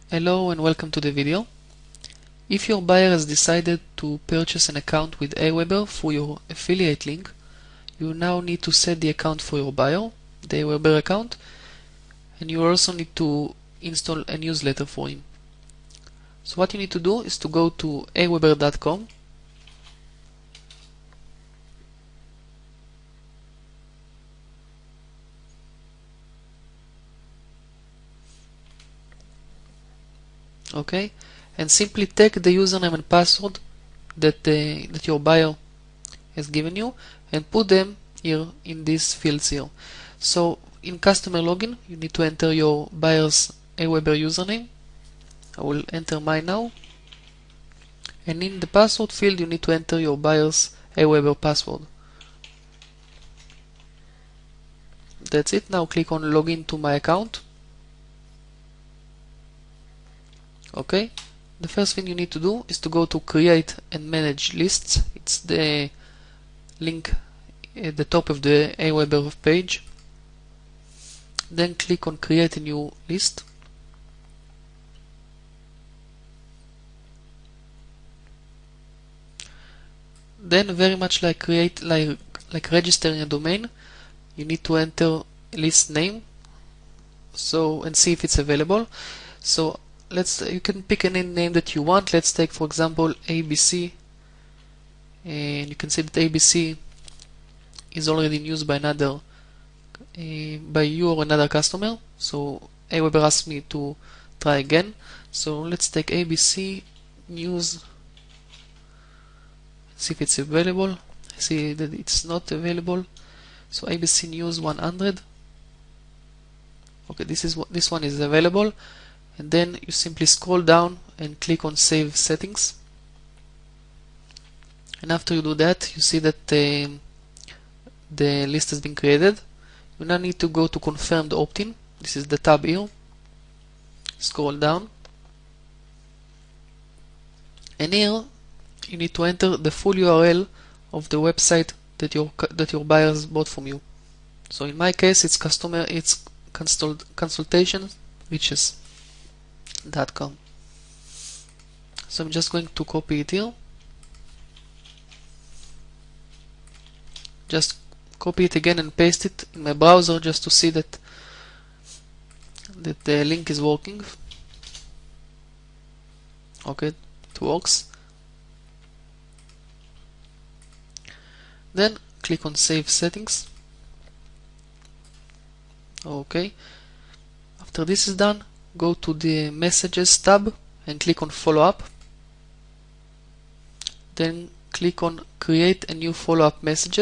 Hello and welcome to the video. If your buyer has decided to purchase an account with Aweber through your affiliate link, you now need to set the account for your buyer, the Aweber account, and you also need to install a newsletter for him. So what you need to do is to go to aweber.com. Okay, and simply take the username and password that your buyer has given you and put them here in these fields here. So in customer login, you need to enter your buyer's Aweber username. I will enter mine now. And in the password field, you need to enter your buyer's Aweber password. That's it. Now click on login to my account. Okay. The first thing you need to do is to go to create and manage lists. It's the link at the top of the Aweber page. Then click on create a new list. Then, very much like registering a domain, you need to enter list name and see if it's available. So you can pick any name that you want. Let's take, for example, ABC, and you can see that ABC is already in use by you or another customer. So Aweber asked me to try again. So let's take ABC news. See if it's available. I see that it's not available. So ABC News 100. Okay, this one is available. And then you simply scroll down and click on Save Settings. And after you do that, you see that the list has been created. You now need to go to Confirm the opt-in. This is the tab here. Scroll down. And here you need to enter the full URL of the website that your buyers bought from you. So in my case, it's consultationriches.com. So I'm just going to copy it here. Just copy it again and paste it in my browser just to see that the link is working. Okay, it works. Then click on Save Settings. Okay. After this is done, go to the Messages tab and click on Follow Up. Then click on Create a new follow-up message.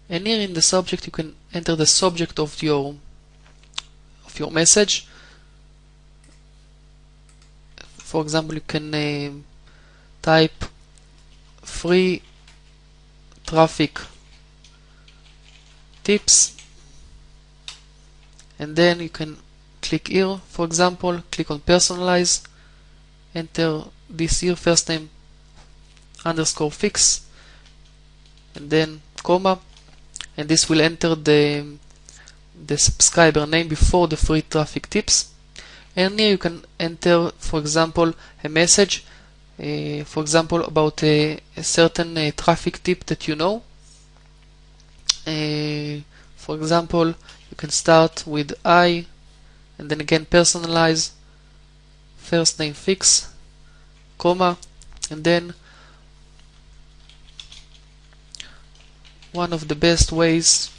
And here in the subject, you can enter the subject of your message. For example, you can type free traffic tips, and then you can click here. For example, click on personalize, enter this here, first name underscore fix, and then comma, and this will enter the subscriber name before the free traffic tips. And here you can enter, for example, a message, for example, about a certain traffic tip that you know. For example, you can start with I, and then again personalize, first name fix, comma, and then one of the best ways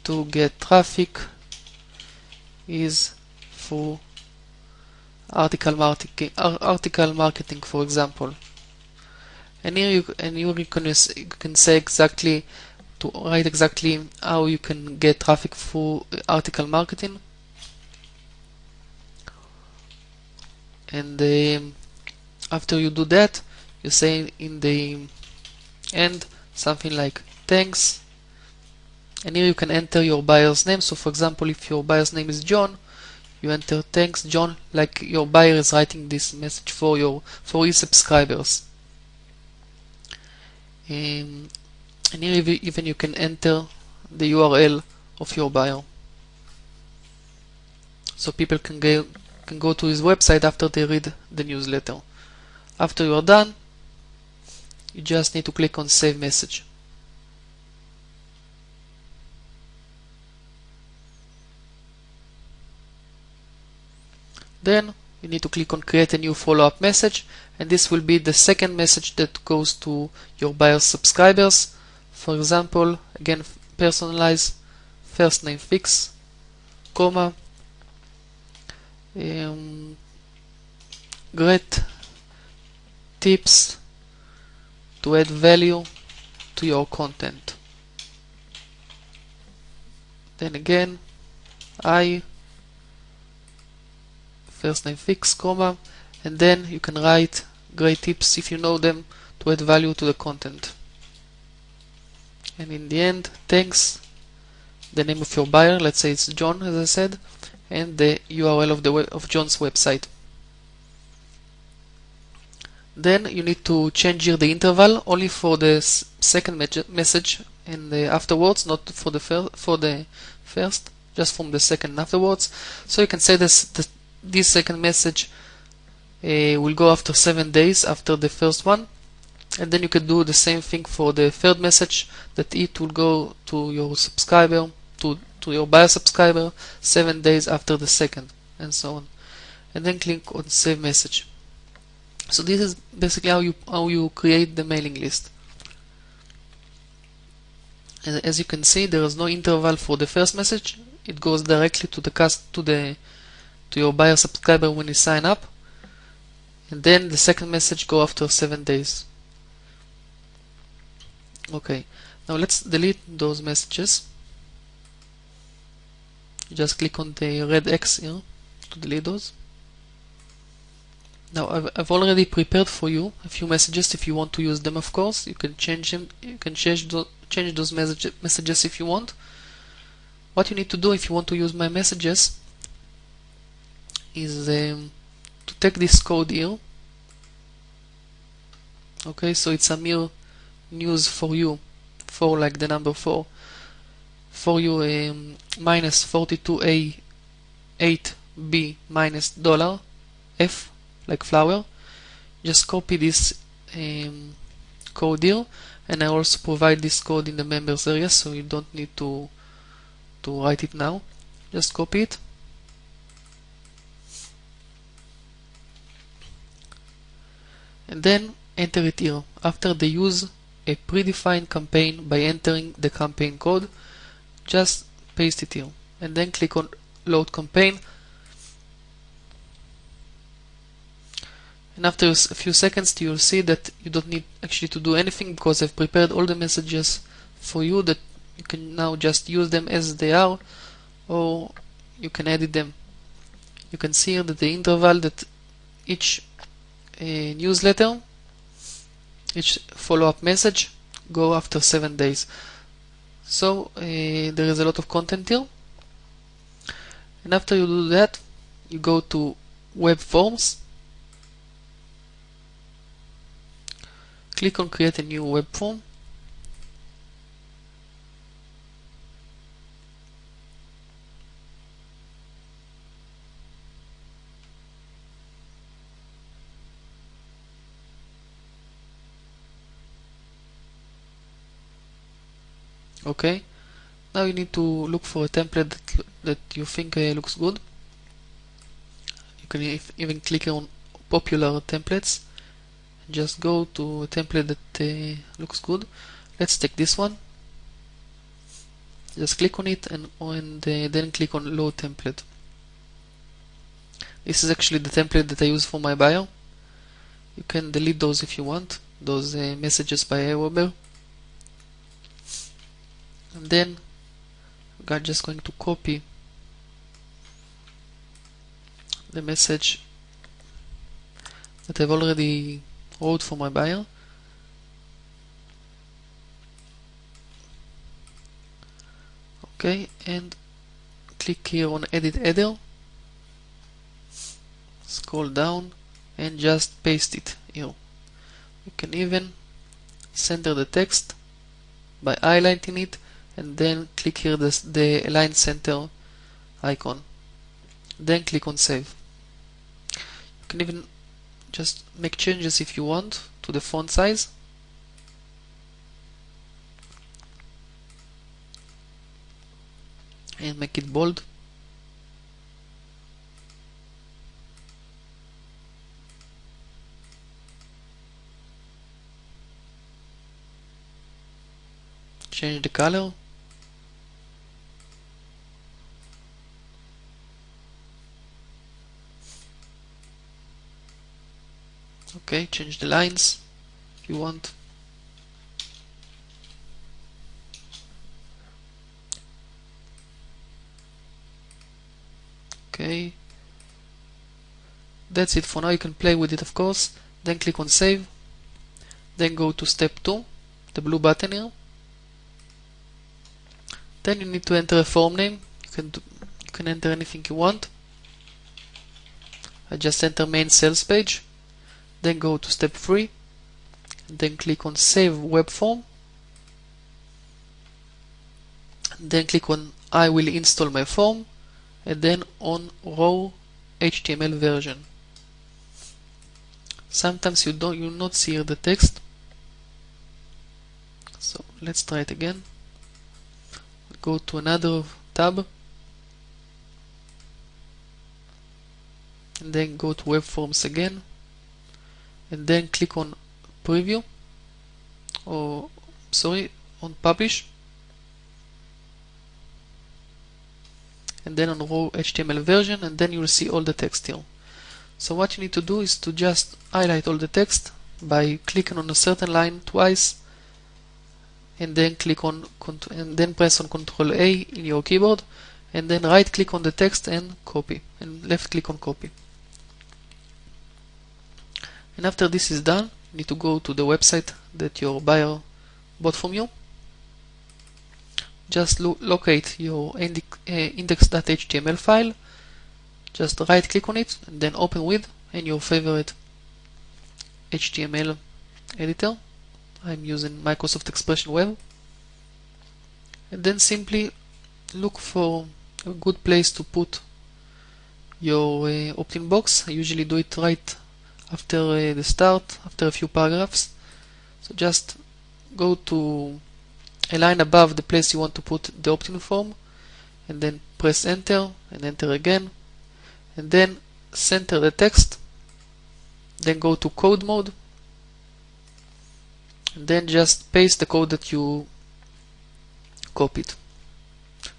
to get traffic is through article marketing, for example. And here you can say exactly, to write exactly how you can get traffic through article marketing. And after you do that, you say in the end something like thanks. And here you can enter your buyer's name. So for example, if your buyer's name is John, you enter thanks John, like your buyer is writing this message for his subscribers. And here even you can enter the URL of your buyer, so people can go to his website after they read the newsletter. After you are done, you just need to click on Save Message. Then you need to click on Create a new follow-up message, and this will be the second message that goes to your buyer's subscribers. For example, again, personalize, first name fix, comma, great tips to add value to your content. Then again, first name fix, comma, and then you can write great tips if you know them to add value to the content. And in the end, thanks, the name of your buyer, let's say it's John, as I said, and the URL of John's website. Then you need to change here the interval only for the second message and afterwards, not for the first, just from the second afterwards. So you can say this second message will go after 7 days after the first one, and then you can do the same thing for the third message, that it will go to your subscriber, to your buyer subscriber 7 days after the second, and so on. And then click on Save Message. So this is basically how you create the mailing list. And as you can see, there is no interval for the first message. It goes directly to your buyer subscriber when you sign up, and then the second message go after 7 days. Okay, now let's delete those messages. You just click on the red X here to delete those. Now I've already prepared for you a few messages. If you want to use them, of course, you can change them. You can change those messages if you want. What you need to do if you want to use my messages is to take this code here. Okay, so it's a mere news for you, 4 like the number 4, for you, minus 42A 8B minus dollar F like flower. Just copy this code here, and I also provide this code in the members area, so you don't need to write it now. Just copy it. And then enter it here. After they use a predefined campaign by entering the campaign code, just paste it here and then click on load campaign. And after a few seconds you'll see that you don't need actually to do anything, because I've prepared all the messages for you, that you can now just use them as they are, or you can edit them. You can see here that the interval that each newsletter, each follow-up message go after 7 days. So there is a lot of content here. And after you do that, you go to web forms, click on create a new web form, okay. Now you need to look for a template that you think looks good. You can even click on popular templates. Just go to a template that looks good. Let's take this one. Just click on it and then click on load template. This is actually the template that I use for my bio. You can delete those if you want, those messages by Aweber. And then I'm just going to copy the message that I've already wrote for my buyer. Okay, and click here on edit header, scroll down and just paste it here. You can even center the text by highlighting it and then click here the align center icon. Then click on save. You can even just make changes if you want to the font size. And make it bold. Change the color. Okay, change the lines if you want. Okay, that's it for now. You can play with it, of course. Then click on save. Then go to step 2, the blue button here. Then you need to enter a form name. You can enter anything you want. I just enter main sales page. Then go to step 3. Then click on save web form. Then click on I will install my form, and then on raw HTML version. Sometimes you'll not see here the text. So let's try it again. Go to another tab, and then go to web forms again, and then click on preview, or sorry, on publish, and then on raw HTML version, and then you'll see all the text here. So what you need to do is to just highlight all the text by clicking on a certain line twice, and then click on and then press on Ctrl A in your keyboard, and then right click on the text and copy, and left click on copy. And after this is done, you need to go to the website that your buyer bought from you. Just locate your index.html file, just right click on it, and then open with and your favorite HTML editor. I'm using Microsoft Expression Web, and then simply look for a good place to put your opt-in box. I usually do it right after the start, after a few paragraphs. So just go to a line above the place you want to put the opt-in form, and then press enter and enter again, and then center the text. Then go to code mode, and then just paste the code that you copied,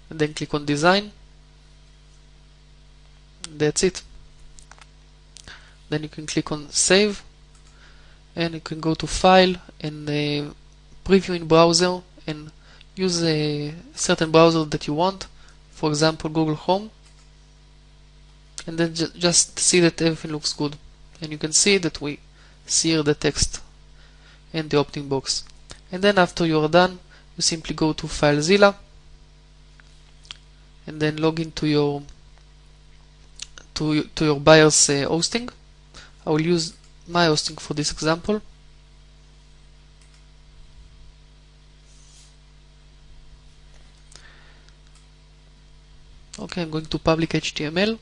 and then click on design. That's it. Then you can click on save, and you can go to file and preview in browser, and use a certain browser that you want, for example Google Chrome, and then just see that everything looks good. And you can see that we see here the text and the opt-in box. And then after you are done, you simply go to FileZilla, and then log into your buyer's hosting. I will use my hosting for this example. Okay, I'm going to public HTML.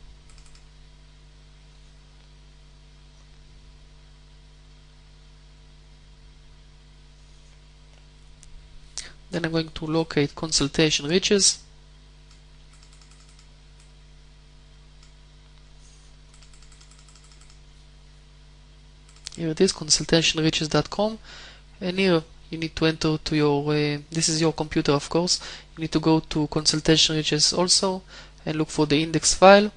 Then I'm going to locate consultation reaches. Here it is, consultationreaches.com, and here you need to enter to your, this is your computer of course, you need to go to consultation reaches also, and look for the index file,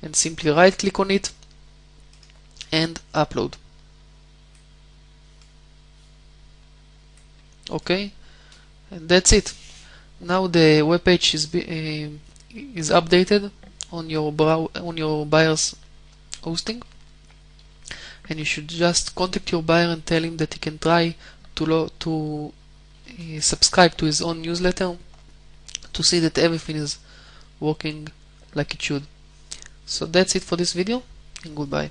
and simply right click on it, and upload. Okay, and that's it. Now the web page is updated on your buyer's hosting, and you should just contact your buyer and tell him that he can try to subscribe to his own newsletter to see that everything is working like it should. So that's it for this video, and goodbye.